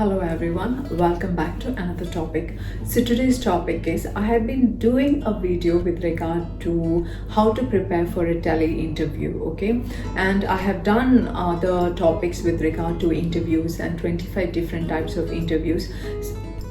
Hello everyone, welcome back to another topic. So today's topic is I have been doing a video with regard to how to prepare for a tele interview, okay? And I have done the topics with regard to interviews and 25 different types of interviews.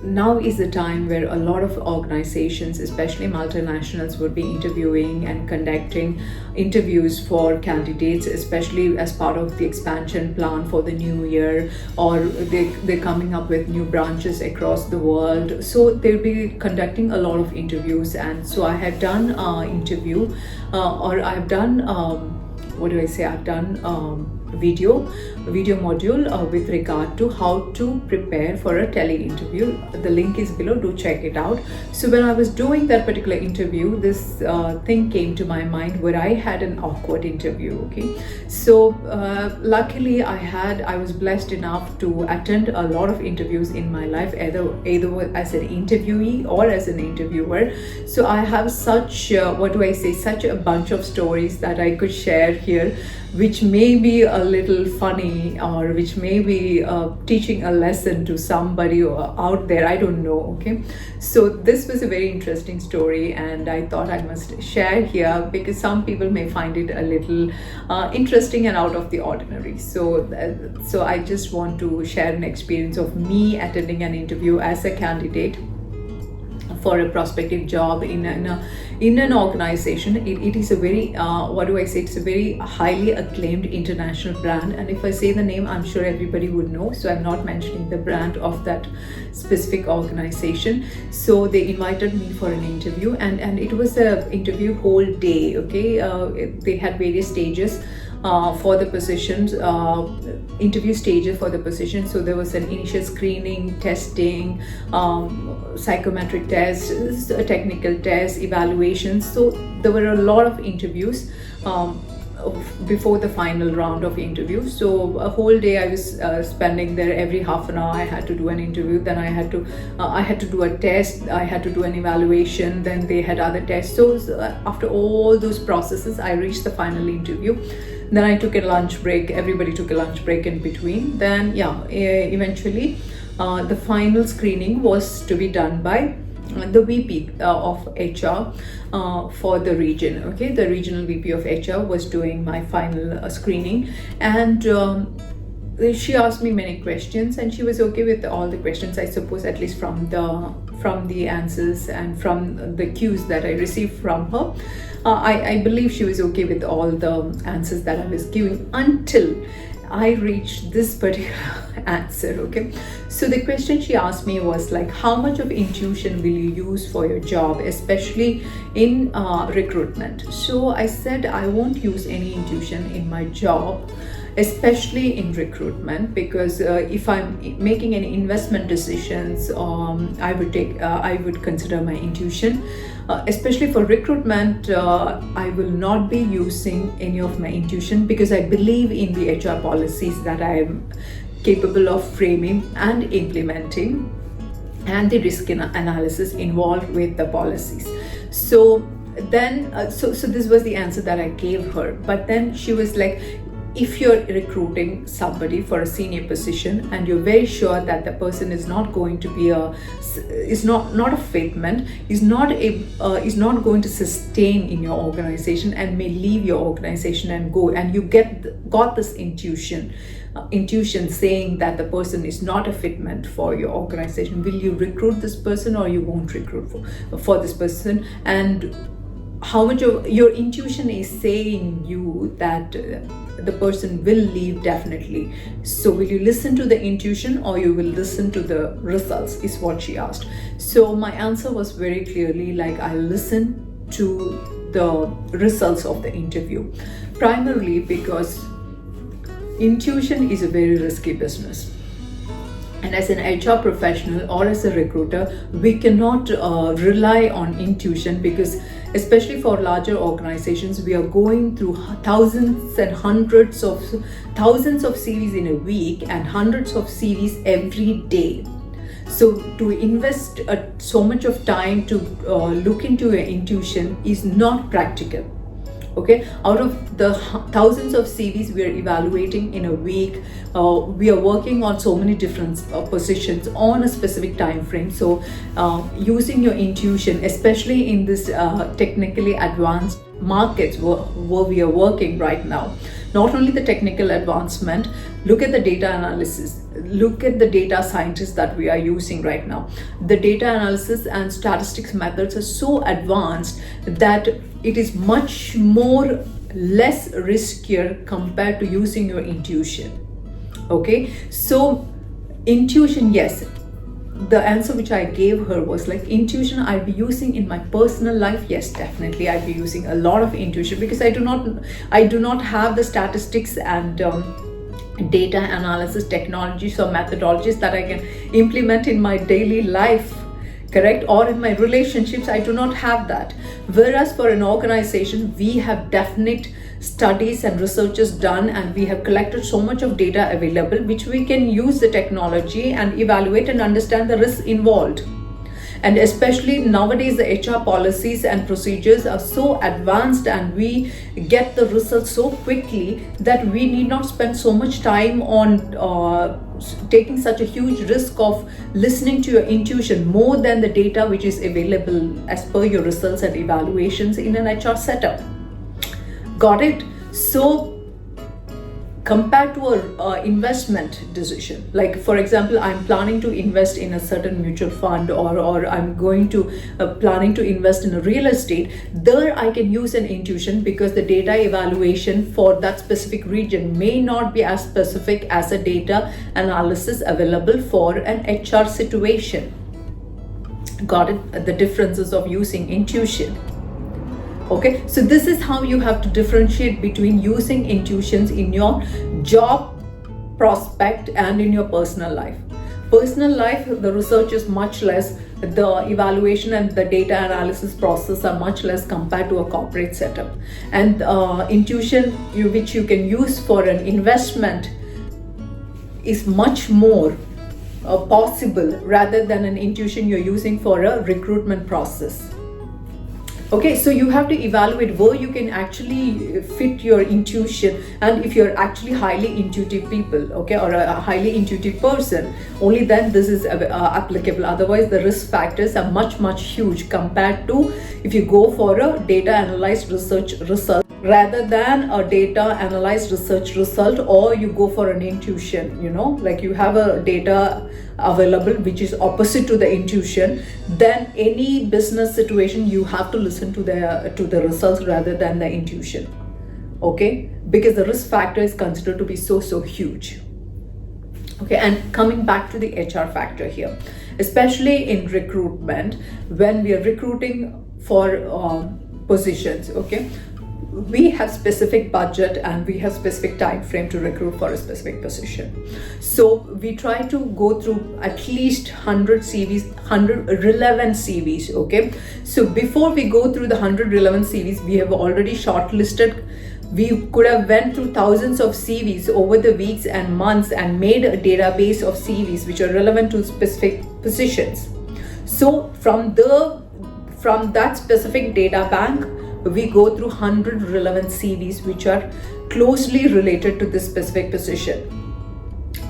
Now is the time where a lot of organizations, especially multinationals, would be interviewing and conducting interviews for candidates, especially as part of the expansion plan for the new year, or they're coming up with new branches across the world. So they'll be conducting a lot of interviews. And so I have done interview or I've done I've done video module with regard to how to prepare for a tele interview. The link is below, do check it out. So when I was doing that particular interview, this thing came to my mind where I had an awkward interview, okay? So luckily I was blessed enough to attend a lot of interviews in my life, either as an interviewee or as an interviewer. So I have such such a bunch of stories that I could share here, which may be a little funny or which may be teaching a lesson to somebody out there, I don't know, okay? So this was a very interesting story and I thought I must share here because some people may find it a little interesting and out of the ordinary. So I just want to share an experience of me attending an interview as a candidate for a prospective job in an organization. It is a very it's a very highly acclaimed international brand, and if I say the name, I'm sure everybody would know, so I'm not mentioning the brand of that specific organization. So they invited me for an interview, and it was a interview whole day, okay? They had various stages for the positions, interview stages for the position. So there was an initial screening, testing, psychometric tests, a technical test, evaluations. So there were a lot of interviews before the final round of interviews. So a whole day I was spending there. Every half an hour I had to do an interview, then I had to do a test, I had to do an evaluation, then they had other tests. So after all those processes, I reached the final interview. Then I took a lunch break. Everybody took a lunch break in between. Then eventually the final screening was to be done by the VP of HR for the region, okay? The regional VP of HR was doing my final screening, and she asked me many questions and she was okay with all the questions, I suppose, at least from the answers and from the cues that I received from her. I believe she was okay with all the answers that I was giving until I reached this particular answer, okay? So the question she asked me was like, how much of intuition will you use for your job, especially in recruitment? So I said I won't use any intuition in my job, especially in recruitment, because if I'm making any investment decisions, I would consider my intuition. Especially for recruitment, I will not be using any of my intuition because I believe in the HR policies that I am capable of framing and implementing, and the risk analysis involved with the policies. So then, so this was the answer that I gave her. But then she was like, if you're recruiting somebody for a senior position and you're very sure that the person is not going to be is not a fitment, is not going to sustain in your organization and may leave your organization and go, and you got this intuition saying that the person is not a fitment for your organization, will you recruit this person or you won't recruit for this person? And how much of your intuition is saying you that the person will leave definitely. So will you listen to the intuition or you will listen to the results, is what she asked. So my answer was very clearly like, I listen to the results of the interview, primarily because intuition is a very risky business. And as an HR professional or as a recruiter, we cannot rely on intuition because, especially for larger organizations, we are going through thousands and hundreds of CVs in a week and hundreds of CVs every day. So to invest so much of time to look into your intuition is not practical. Okay, out of the thousands of CVs we are evaluating in a week, we are working on so many different positions on a specific time frame. So using your intuition, especially in this technically advanced markets where we are working right now, not only the technical advancement, look at the data analysis, look at the data scientists that we are using right now. The data analysis and statistics methods are so advanced that it is much more less riskier compared to using your intuition. Okay, so intuition, yes, the answer which I gave her was like, intuition I'll be using in my personal life. Yes, definitely I'll be using a lot of intuition, because I do not have the statistics and data analysis technologies or methodologies that I can implement in my daily life, correct, or in my relationships. I do not have that. Whereas for an organization, we have definite studies and researches done, and we have collected so much of data available, which we can use the technology and evaluate and understand the risks involved. And especially nowadays, the HR policies and procedures are so advanced, and we get the results so quickly that we need not spend so much time on taking such a huge risk of listening to your intuition more than the data which is available as per your results and evaluations in an HR setup. Got it? So compared to a investment decision, like for example, I'm planning to invest in a certain mutual fund, or I'm going to planning to invest in a real estate, there I can use an intuition, because the data evaluation for that specific region may not be as specific as a data analysis available for an HR situation. Got it? The differences of using intuition. Okay, so this is how you have to differentiate between using intuitions in your job prospect and in your personal life. Personal life, the research is much less, the evaluation and the data analysis process are much less compared to a corporate setup. And intuition, which you can use for an investment, is much more possible rather than an intuition you're using for a recruitment process. Okay, so you have to evaluate where you can actually fit your intuition, and if you're actually highly intuitive people, okay, or a highly intuitive person, only then this is applicable. Otherwise, the risk factors are much huge compared to if you go for a data analyzed research result rather than a data analyzed research result, or you go for an intuition, like you have a data available which is opposite to the intuition. Then any business situation, you have to listen to the results rather than the intuition. Okay, because the risk factor is considered to be so huge. Okay, and coming back to the HR factor here, especially in recruitment, when we are recruiting for positions, okay, we have specific budget and we have specific time frame to recruit for a specific position. So we try to go through at least 100 CVs, 100 relevant CVs. Okay, so before we go through the 100 relevant CVs, we have already shortlisted. We could have went through thousands of CVs over the weeks and months and made a database of CVs which are relevant to specific positions. So from that specific data bank, we go through 100 relevant CVs which are closely related to this specific position.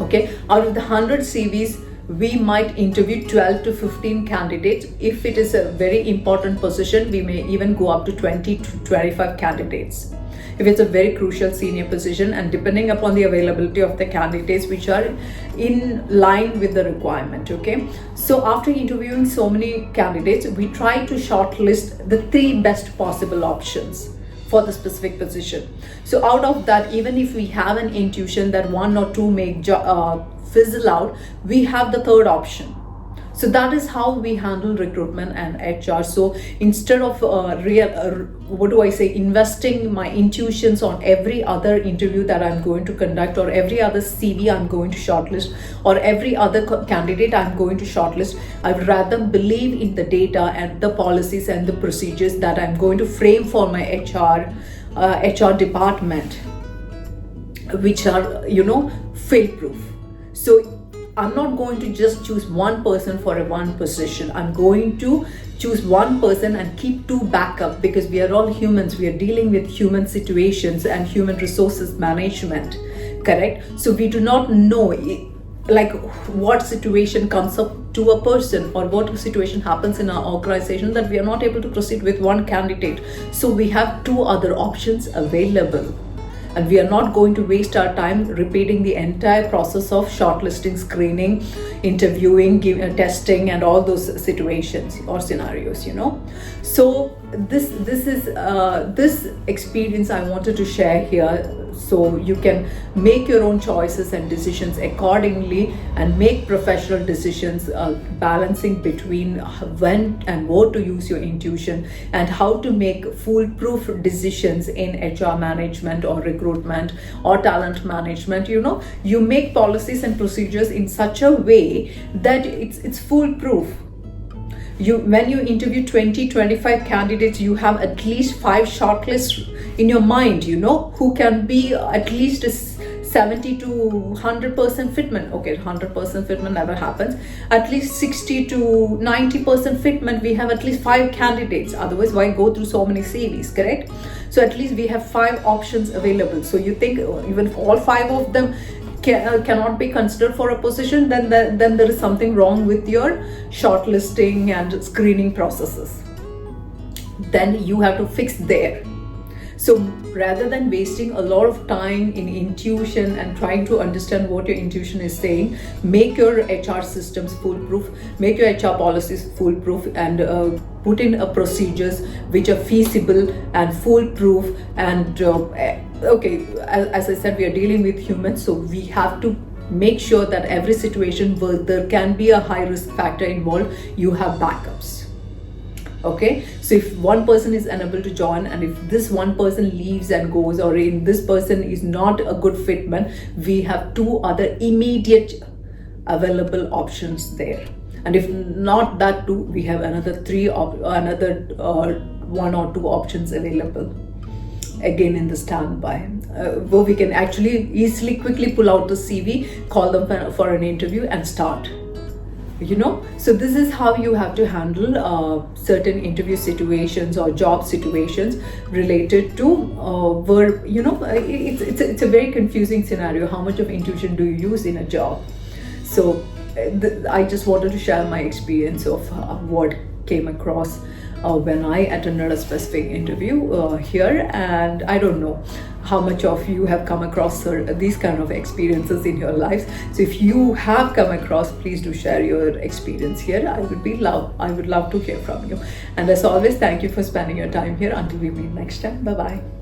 Okay, out of the 100 CVs, we might interview 12 to 15 candidates. If it is a very important position, we may even go up to 20 to 25 candidates. If it's a very crucial senior position, and depending upon the availability of the candidates which are in line with the requirement. Okay, so after interviewing so many candidates, we try to shortlist the 3 best possible options for the specific position. So out of that, even if we have an intuition that 1 or 2 may fizzle out, we have the 3rd option. So that is how we handle recruitment and HR. So instead of investing my intuitions on every other interview that I'm going to conduct, or every other CV I'm going to shortlist, or every other candidate I'm going to shortlist, I'd rather believe in the data and the policies and the procedures that I'm going to frame for my HR department, which are, fail-proof. So I'm not going to just choose one person for a one position. I'm going to choose one person and keep two backup, because we are all humans. We are dealing with human situations and human resources management, correct? So we do not know like what situation comes up to a person or what situation happens in our organization that we are not able to proceed with one candidate. So we have two other options available. And we are not going to waste our time repeating the entire process of shortlisting, screening, interviewing, testing, and all those situations or scenarios, So this is this experience I wanted to share here, so you can make your own choices and decisions accordingly and make professional decisions, balancing between when and what to use your intuition and how to make foolproof decisions in HR management or recruitment or talent management. You make policies and procedures in such a way that it's foolproof. When you interview 20-25 candidates, you have at least 5 shortlists in your mind, who can be at least a 70 to 100% fitment. Okay, 100% fitment never happens. At least 60 to 90% fitment, we have at least 5 candidates. Otherwise, why go through so many CVs, correct? So at least we have 5 options available. So you think even all 5 of them cannot be considered for a position, then there is something wrong with your shortlisting and screening processes. Then you have to fix there. So rather than wasting a lot of time in intuition and trying to understand what your intuition is saying, make your HR systems foolproof, make your HR policies foolproof, and put in procedures which are feasible and foolproof. And okay, as I said, we are dealing with humans, so we have to make sure that every situation where there can be a high risk factor involved, you have backups. Okay, so if one person is unable to join, and if this one person leaves and goes, or if this person is not a good fitment, we have 2 other immediate available options there. And if not that 2, we have another 1 or 2 options available again in the standby, where we can actually easily quickly pull out the CV, call them for an interview, and start. So this is how you have to handle certain interview situations or job situations related to where it's a very confusing scenario. How much of intuition do you use in a job? So I just wanted to share my experience of what came across when I attended a specific interview here. And I don't know how much of you have come across these kind of experiences in your lives. So if you have come across, please do share your experience here. I would love to hear from you. And as always, thank you for spending your time here. Until we meet next time, bye bye.